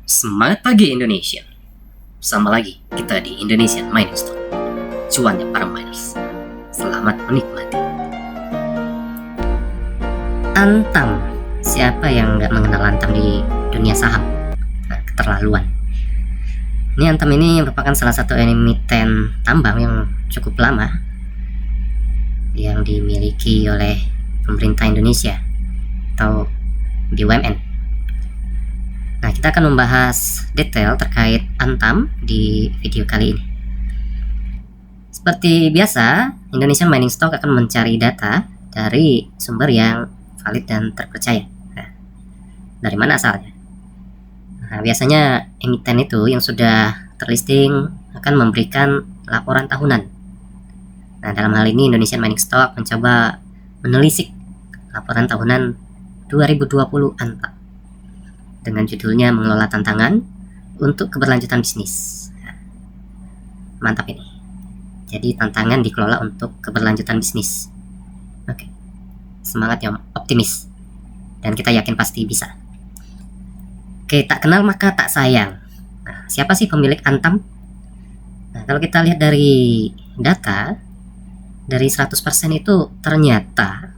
Semangat pagi Indonesia. Sama lagi kita di Indonesian Mining Stock. Cuannya para miners. Selamat menikmati. Antam. Siapa yang nggak mengenal Antam di dunia saham? Nah, keterlaluan. Ini Antam ini merupakan salah satu emiten tambang yang cukup lama yang dimiliki oleh pemerintah Indonesia atau BUMN. Nah, kita akan membahas detail terkait Antam di video kali ini. Seperti biasa, Indonesian Mining Stock akan mencari data dari sumber yang valid dan terpercaya. Nah, dari mana asalnya? Nah, biasanya emiten itu yang sudah terlisting akan memberikan laporan tahunan. Nah, dalam hal ini Indonesian Mining Stock mencoba menelisik laporan tahunan 2020 Antam dengan judulnya mengelola tantangan untuk keberlanjutan bisnis. Nah, mantap ini. Jadi tantangan dikelola untuk keberlanjutan bisnis. Oke. Semangat yang optimis. Dan kita yakin pasti bisa. Oke, tak kenal maka tak sayang. Nah, siapa sih pemilik Antam? Nah, kalau kita lihat dari data, dari 100% itu ternyata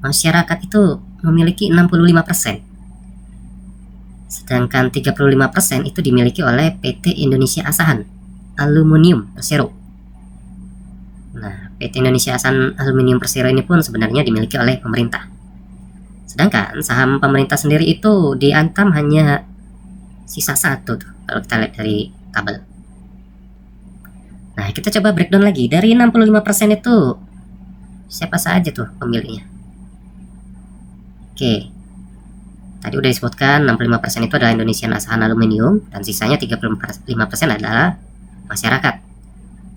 masyarakat itu memiliki 65%. Sedangkan 35% itu dimiliki oleh PT Indonesia Asahan Aluminium Persero. Nah, PT Indonesia Asahan Aluminium Persero ini pun sebenarnya dimiliki oleh pemerintah. Sedangkan saham pemerintah sendiri itu di Antam hanya sisa 1 tuh, kalau kita lihat dari tabel. Nah, kita coba breakdown lagi. Dari 65% itu siapa saja tuh pemiliknya? Oke. Tadi udah disebutkan 65% itu adalah Indonesian Asahan Aluminium dan sisanya 35% adalah masyarakat.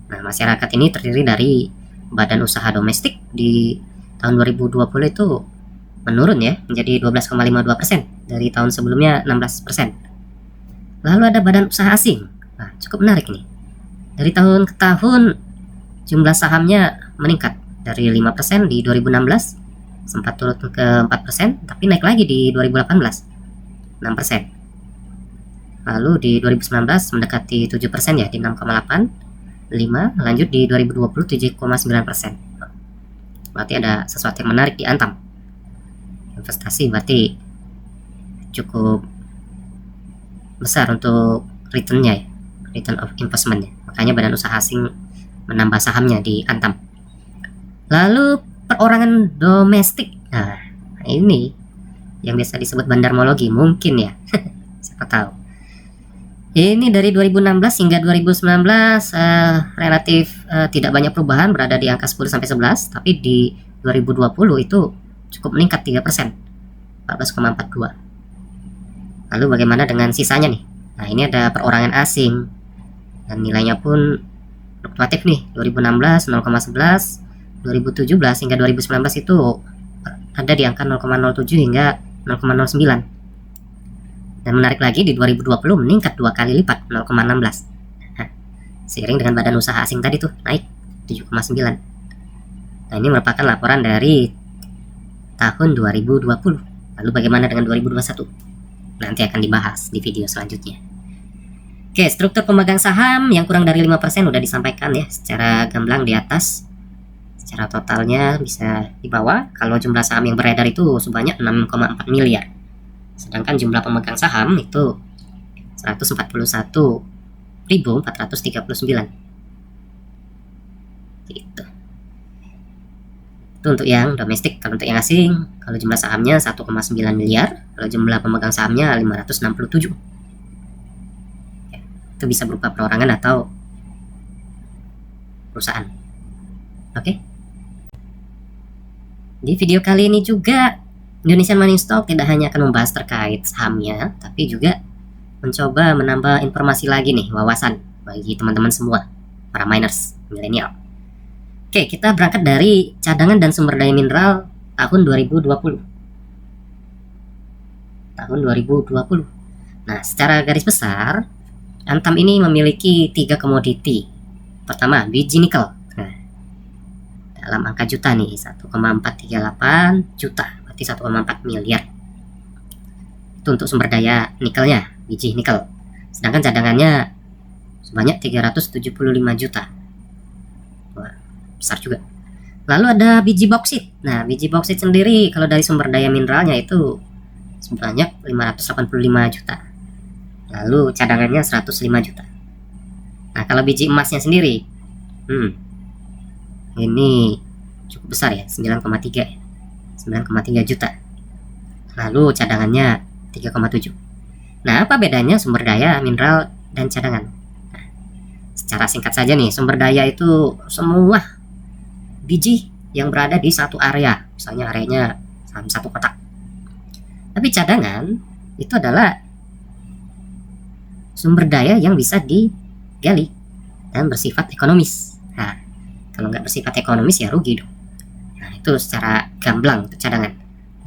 Nah, masyarakat ini terdiri dari badan usaha domestik di tahun 2020 itu menurun ya menjadi 12,52% dari tahun sebelumnya 16%. Lalu ada badan usaha asing. Nah, cukup menarik nih. Dari tahun ke tahun jumlah sahamnya meningkat dari 5% di 2016 sempat turun ke 4%, tapi naik lagi di 2018 6%. Lalu di 2019 mendekati 7% ya di 6,8, 5, lanjut di 2020 7,9%. Berarti ada sesuatu yang menarik di Antam. Investasi berarti cukup besar untuk returnnya ya, return of investmentnya. Makanya badan usaha asing menambah sahamnya di Antam. Lalu perorangan domestik. Nah, ini yang biasa disebut bandarmologi mungkin ya. Siapa tahu. Ini dari 2016 hingga 2019 relatif tidak banyak perubahan, berada di angka 10 sampai 11, tapi di 2020 itu cukup meningkat 3%. 14,42. Lalu bagaimana dengan sisanya nih? Nah, ini ada perorangan asing dan nilainya pun fluktuatif nih. 2016 0,11, 2017 hingga 2019 itu ada di angka 0,07 hingga 0,09. Dan menarik lagi di 2020 meningkat 2 kali lipat 0,16. Nah, seiring dengan badan usaha asing tadi tuh naik 7,9. Nah, ini merupakan laporan dari tahun 2020. Lalu bagaimana dengan 2021? Nanti akan dibahas di video selanjutnya. Oke, struktur pemegang saham yang kurang dari 5% udah disampaikan ya secara gamblang di atas. Secara totalnya bisa di bawah. Kalau jumlah saham yang beredar itu sebanyak 6,4 miliar. Sedangkan jumlah pemegang saham itu 141.439. Gitu. Itu untuk yang domestik. Kalau untuk yang asing, kalau jumlah sahamnya 1,9 miliar, kalau jumlah pemegang sahamnya 567. Ya, itu bisa berupa perorangan atau perusahaan. Oke. Di video kali ini juga Indonesian Mining Stock tidak hanya akan membahas terkait sahamnya, tapi juga mencoba menambah informasi lagi nih, wawasan bagi teman-teman semua, para miners, milenial. Oke, kita berangkat dari cadangan dan sumber daya mineral tahun 2020. Tahun 2020. Nah, secara garis besar, Antam ini memiliki 3 komoditi. Pertama, biji nikel. Nah, dalam angka juta nih, 1,438 juta, berarti 1,4 miliar. Itu untuk sumber daya nikelnya, biji nikel. Sedangkan cadangannya sebanyak 375 juta. Wah, besar juga. Lalu ada biji bauksit. Nah, biji bauksit sendiri kalau dari sumber daya mineralnya itu sebanyak 585 juta. Lalu cadangannya 105 juta. Nah, kalau biji emasnya sendiri, ini cukup besar ya, 9,3 juta. Lalu cadangannya 3,7. Nah, apa bedanya sumber daya, mineral, dan cadangan? Nah, secara singkat saja nih, sumber daya itu semua biji yang berada di satu area, misalnya areanya satu kotak. Tapi cadangan itu adalah sumber daya yang bisa digali dan bersifat ekonomis. Nah, kalau nggak bersifat ekonomis ya rugi dong. Nah, itu secara gamblang untuk cadangan.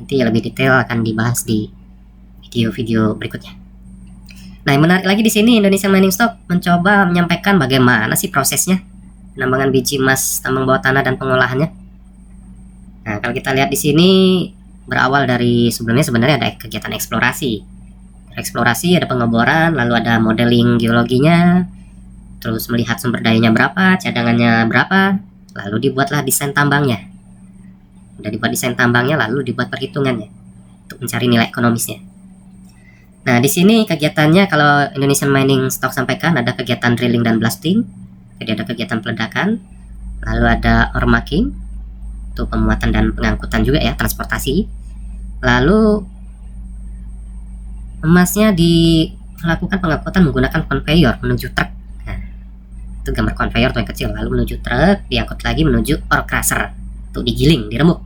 Nanti lebih detail akan dibahas di video-video berikutnya. Nah, yang menarik lagi di sini, Indonesian Mining Stock mencoba menyampaikan bagaimana sih prosesnya penambangan biji emas, tambang bawah tanah, dan pengolahannya. Nah, kalau kita lihat di sini berawal dari sebelumnya sebenarnya ada kegiatan eksplorasi. Eksplorasi ada pengeboran, lalu ada modeling geologinya, terus melihat sumber dayanya berapa, cadangannya berapa, lalu dibuatlah desain tambangnya. Udah dibuat desain tambangnya, lalu dibuat perhitungannya untuk mencari nilai ekonomisnya. Nah, di sini kegiatannya kalau Indonesian Mining Stock sampaikan ada kegiatan drilling dan blasting. Jadi ada kegiatan peledakan, lalu ada ore marking, itu pemuatan dan pengangkutan juga ya, transportasi. Lalu emasnya dilakukan pengangkutan menggunakan conveyor menuju truk. Nah, itu gambar conveyor tuh yang kecil, lalu menuju truk, diangkut lagi menuju ore crusher untuk digiling, diremuk.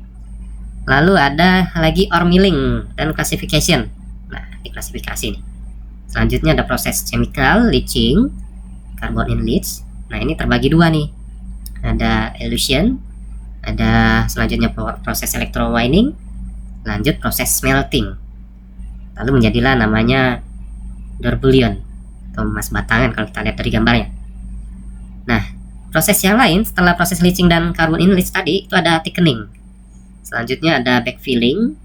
Lalu ada lagi ore milling dan classification. Nah, diklasifikasi nih. Selanjutnya ada proses chemical leaching, carbon in leach. Nah, ini terbagi dua nih. Ada elution, ada selanjutnya proses electromining, lanjut proses smelting. Lalu menjadilah namanya d'or bullion atau emas batangan kalau kita lihat dari gambarnya. Nah, proses yang lain setelah proses leaching dan carbon in leach tadi itu ada thickening. Selanjutnya ada backfilling.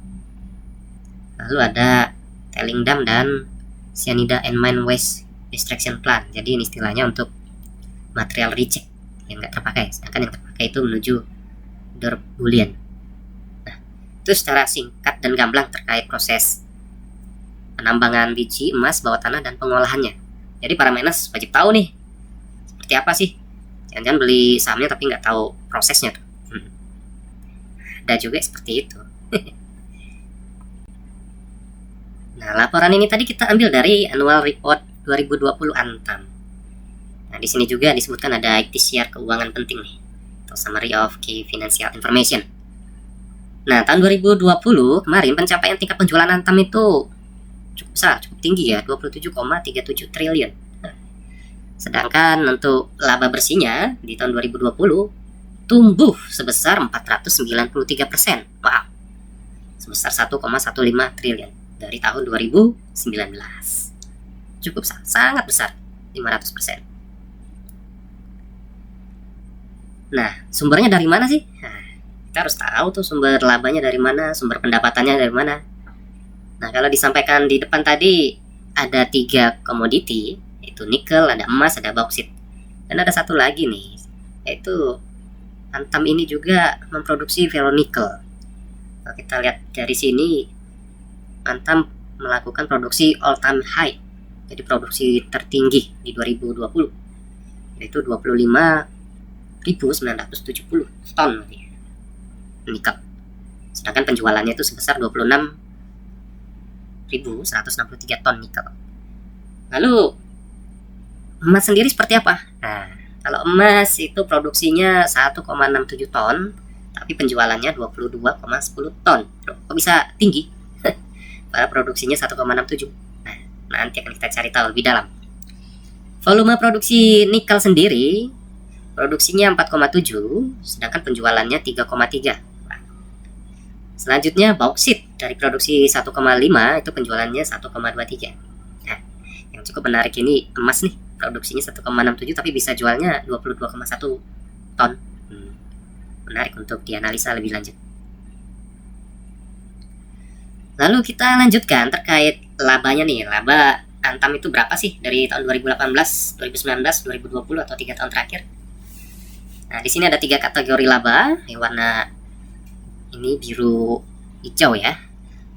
Lalu ada tailing dam dan cyanida and mine waste extraction plant. Jadi ini istilahnya untuk material reject yang nggak terpakai, sedangkan yang terpakai itu menuju d'or bullion. Nah, itu secara singkat dan gamblang terkait proses penambangan biji emas bawah tanah dan pengolahannya. Jadi para miners wajib tahu nih seperti apa sih. Jangan-jangan beli sahamnya tapi nggak tahu prosesnya tuh. Ada juga seperti itu. Nah, laporan ini tadi kita ambil dari Annual Report 2020 Antam. Nah, di sini juga disebutkan ada ikhtiar keuangan penting nih, atau Summary of Key Financial Information. Nah, tahun 2020 kemarin pencapaian tingkat penjualan Antam itu cukup besar, cukup tinggi ya, 27,37 triliun. Sedangkan untuk laba bersihnya di tahun 2020 tumbuh sebesar 493%. Wow. Sebesar 1,15 triliun dari tahun 2019. Cukup sangat besar, 500%. Nah, sumbernya dari mana sih? Nah, kita harus tahu tuh sumber labanya dari mana, sumber pendapatannya dari mana. Nah, kalau disampaikan di depan tadi ada 3 komoditi, yaitu nikel, ada emas, ada bauksit. Dan ada satu lagi nih, yaitu Antam ini juga memproduksi ferronikel. Kalau kita lihat dari sini, Antam melakukan produksi all time high, jadi produksi tertinggi di 2020, yaitu 25.970 ton nikel. Sedangkan penjualannya itu sebesar 26.163 ton nikel. Lalu emas sendiri seperti apa? Nah, kalau emas itu produksinya 1,67 ton, tapi penjualannya 22,10 ton. Loh, kok bisa tinggi? Padahal produksinya 1,67. Nah, nanti akan kita cari tahu lebih dalam. Volume produksi nikel sendiri produksinya 4,7, sedangkan penjualannya 3,3. Selanjutnya bauksit dari produksi 1,5 itu penjualannya 1,23. Nah, yang cukup menarik ini emas nih, produksinya 1,67 tapi bisa jualnya 22,1 ton. Menarik untuk dianalisa lebih lanjut. Lalu kita lanjutkan terkait labanya nih. Laba Antam itu berapa sih dari tahun 2018, 2019, 2020 atau 3 tahun terakhir. Nah, di sini ada 3 kategori laba, yang warna ini biru hijau ya.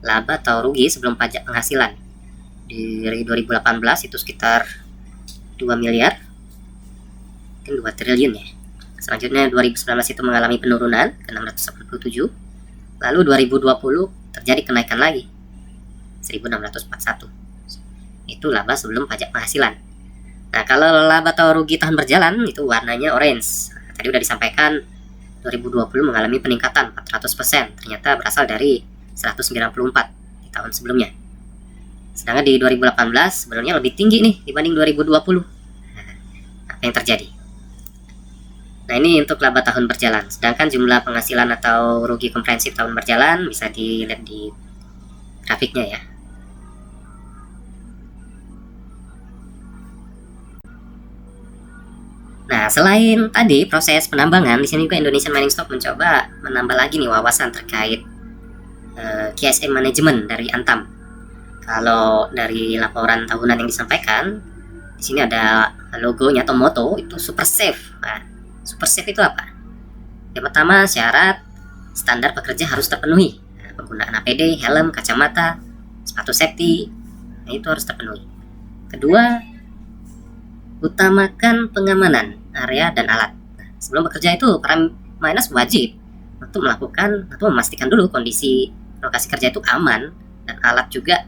Laba atau rugi sebelum pajak penghasilan. Dari 2018 itu sekitar 2 miliar, mungkin 2 triliun ya. Selanjutnya 2019 itu mengalami penurunan ke 687. Lalu 2020 terjadi kenaikan lagi 1641. Itu laba sebelum pajak penghasilan. Nah, kalau laba atau rugi tahun berjalan itu warnanya orange. Nah, tadi udah disampaikan 2020 mengalami peningkatan 400%, ternyata berasal dari 194 di tahun sebelumnya. Sedangkan di 2018 sebenarnya lebih tinggi nih dibanding 2020. Nah, apa yang terjadi? Nah, ini untuk laba tahun berjalan. Sedangkan jumlah penghasilan atau rugi komprehensif tahun berjalan bisa dilihat di grafiknya ya. Nah, selain tadi proses penambangan, di sini juga Indonesian Mining Stock mencoba menambah lagi nih wawasan terkait KSM Management dari Antam. Kalau dari laporan tahunan yang disampaikan, di sini ada logonya atau moto itu super safe. Nah, super safe itu apa? Yang pertama, syarat standar pekerja harus terpenuhi. Nah, penggunaan APD, helm, kacamata, sepatu safety, nah itu harus terpenuhi. Kedua, utamakan pengamanan area dan alat. Nah, sebelum bekerja itu para miners wajib untuk melakukan atau memastikan dulu kondisi lokasi kerja itu aman dan alat juga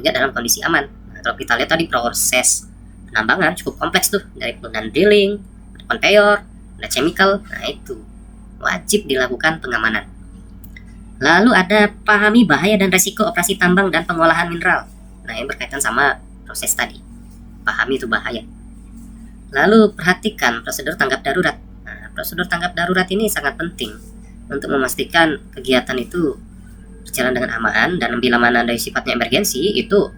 dalam kondisi aman. Nah, kalau kita lihat tadi proses penambangan cukup kompleks tuh, dari penggunaan drilling, conveyor, ada chemical. Nah, itu wajib dilakukan pengamanan. Lalu ada pahami bahaya dan resiko operasi tambang dan pengolahan mineral. Nah, yang berkaitan sama proses tadi. Pahami itu bahaya. Lalu perhatikan prosedur tanggap darurat. Nah, prosedur tanggap darurat ini sangat penting untuk memastikan kegiatan itu berjalan dengan aman, dan bila mana ada sifatnya emergensi, itu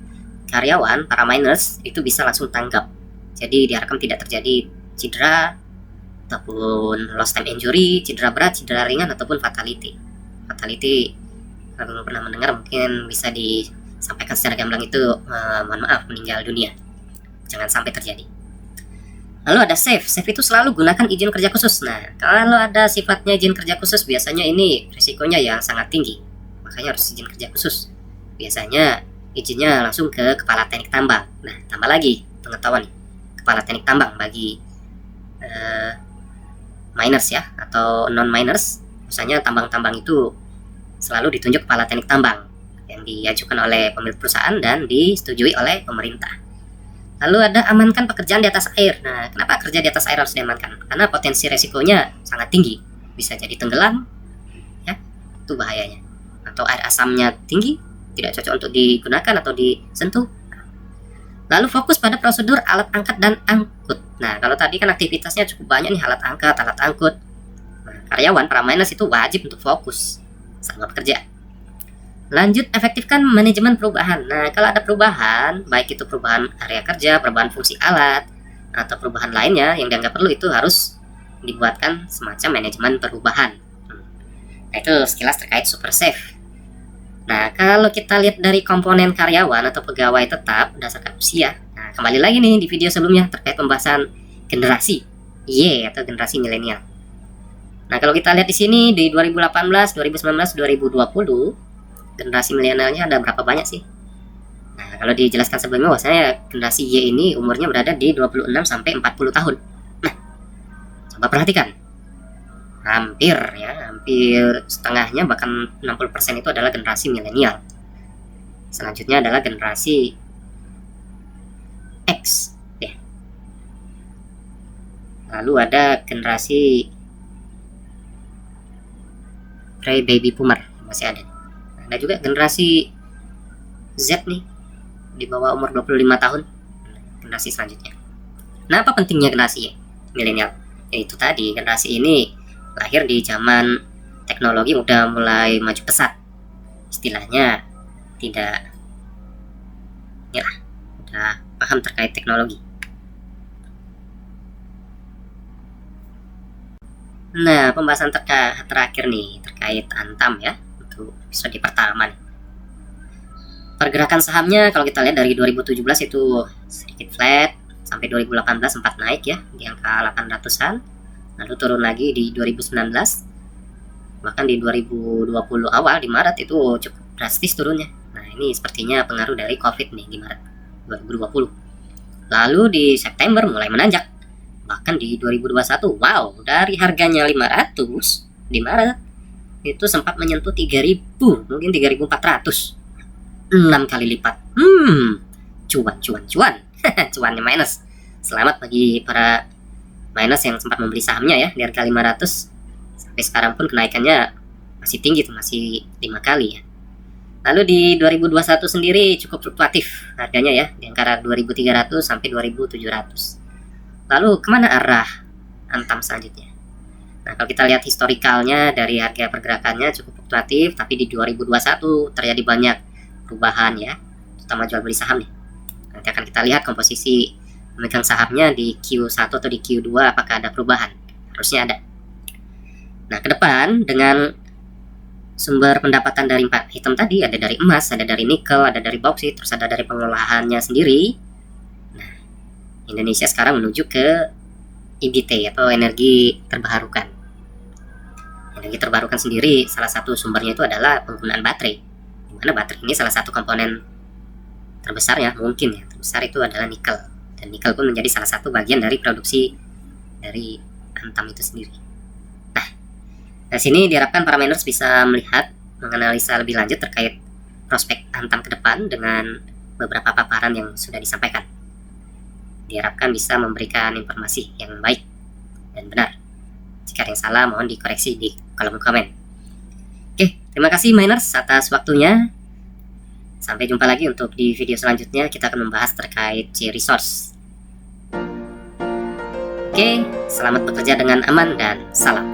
karyawan, para miners itu bisa langsung tanggap. Jadi diharapkan tidak terjadi cedera ataupun lost time injury, cedera berat, cedera ringan ataupun fatality. Fatality kalau belum pernah mendengar mungkin bisa disampaikan secara gamblang itu mohon maaf, meninggal dunia. Jangan sampai terjadi. Lalu ada safe. Safe itu selalu gunakan izin kerja khusus. Nah, kalau ada sifatnya izin kerja khusus, biasanya ini risikonya yang sangat tinggi. Makanya harus izin kerja khusus. Biasanya izinnya langsung ke kepala teknik tambang. Nah, tambah lagi pengetahuan nih. Kepala teknik tambang bagi miners ya, atau non-miners. Misalnya tambang-tambang itu selalu ditunjuk kepala teknik tambang yang diajukan oleh pemilik perusahaan dan disetujui oleh pemerintah. Lalu ada amankan pekerjaan di atas air. Nah, kenapa kerja di atas air harus diamankan? Karena potensi resikonya sangat tinggi. Bisa jadi tenggelam, ya, itu bahayanya. Atau air asamnya tinggi, tidak cocok untuk digunakan atau disentuh. Lalu fokus pada prosedur alat angkat dan angkut. Nah, kalau tadi kan aktivitasnya cukup banyak nih, alat angkat, alat angkut. Nah, karyawan, para miners itu wajib untuk fokus saat bekerja. Lanjut, efektifkan manajemen perubahan. Nah, kalau ada perubahan, baik itu perubahan area kerja, perubahan fungsi alat, atau perubahan lainnya yang dianggap perlu, itu harus dibuatkan semacam manajemen perubahan. Nah, itu sekilas terkait super safe. Nah, kalau kita lihat dari komponen karyawan atau pegawai tetap berdasarkan usia. Nah, kembali lagi nih di video sebelumnya terkait pembahasan generasi Y atau generasi milenial. Nah, kalau kita lihat di sini di 2018, 2019, 2020, generasi milenialnya ada berapa banyak sih? Nah, kalau dijelaskan sebelumnya bahwasanya generasi Y ini umurnya berada di 26 sampai 40 tahun. Nah, coba perhatikan. Hampir setengahnya, bahkan 60% itu adalah generasi milenial. Selanjutnya adalah generasi X ya. Lalu ada generasi pre-baby boomer masih ada. Ada juga generasi Z nih, di bawah umur 25 tahun, generasi selanjutnya. Nah, apa pentingnya generasi milenial? Yaitu tadi, generasi ini lahir di zaman teknologi udah mulai maju pesat. Istilahnya tidak, ya, udah paham terkait teknologi. Nah, pembahasan terakhir nih terkait Antam ya, untuk episode pertama nih. Pergerakan sahamnya kalau kita lihat dari 2017 itu sedikit flat, sampai 2018 sempat naik ya di angka 800-an, lalu turun lagi di 2019, bahkan di 2020 awal di Maret itu cukup drastis turunnya. Nah, ini sepertinya pengaruh dari COVID nih di Maret 2020. Lalu di September mulai menanjak, bahkan di 2021 wow, dari harganya 500 di Maret itu sempat menyentuh 3.000, mungkin 3.400, 6 kali lipat. Cuan cuannya minus. Selamat bagi para minus yang sempat membeli sahamnya ya di harga 500. Sampai sekarang pun kenaikannya masih tinggi tuh, masih 5 kali ya. Lalu di 2021 sendiri cukup fluktuatif harganya ya, di antara 2.300 sampai 2.700. Lalu kemana arah Antam selanjutnya? Nah, kalau kita lihat historikalnya dari harga pergerakannya cukup fluktuatif, tapi di 2021 terjadi banyak perubahan ya, terutama jual beli saham nih. Nanti akan kita lihat komposisi pemegang sahamnya di Q1 atau di Q2 apakah ada perubahan. Harusnya ada. Nah, ke depan dengan sumber pendapatan dari 4 item tadi, ada dari emas, ada dari nikel, ada dari bauksit, terus ada dari pengolahannya sendiri. Nah, Indonesia sekarang menuju ke EBT atau energi terbarukan. Energi terbarukan sendiri salah satu sumbernya itu adalah penggunaan baterai. Karena baterai ini salah satu komponen terbesar ya, mungkin ya terbesar itu adalah nikel, dan nikel pun menjadi salah satu bagian dari produksi dari Antam itu sendiri. Nah, dari sini diharapkan para miners bisa melihat, menganalisa lebih lanjut terkait prospek Antam ke depan dengan beberapa paparan yang sudah disampaikan. Diharapkan bisa memberikan informasi yang baik dan benar. Jika ada yang salah mohon dikoreksi di kolom komen. Oke, terima kasih miners atas waktunya. Sampai jumpa lagi untuk di video selanjutnya, kita akan membahas terkait C-Resource. Oke, selamat bekerja dengan aman dan salam.